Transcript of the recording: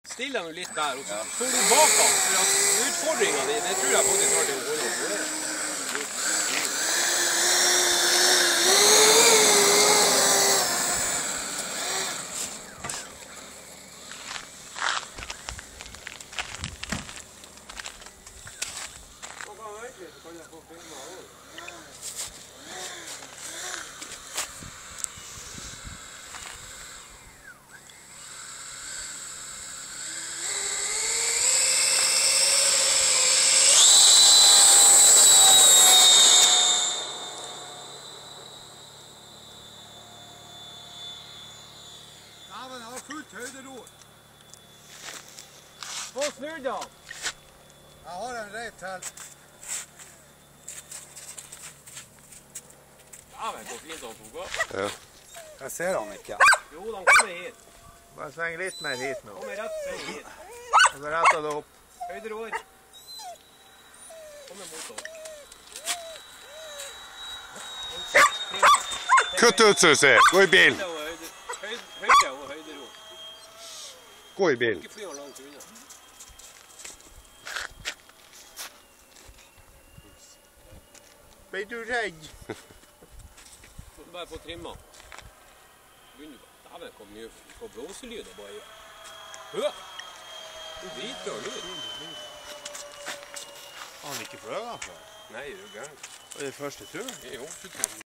Still deg litt der, og så står du bak ham. For at utfordringen din, det tror jeg faktisk har til å holde opp. Så kan jeg få filmet også. Dæven, jeg har fullt høyderor. Få snudd da! Jeg har en rei til. Dæven, hvor fint han tok opp. Ja. Jeg ser han ikke. Jo, de kommer hit. Bare sveng litt mer hit nå. Kommer rett sving hit. Og så retter det opp. Høyderår. Kommer mot oss. Kutt ut, Susi! Gå i bilen! Høyde og høyderår. Gå i bilen. Ikke fly han langt unna. Ble du redd? Bare få trimma. Dæven, hvor mye blåselyd det bare gjør. Hør! Det er dritbra lyd. Har han ikke fløyet før? Nei, er du gæren? Det er første turen. Det er jo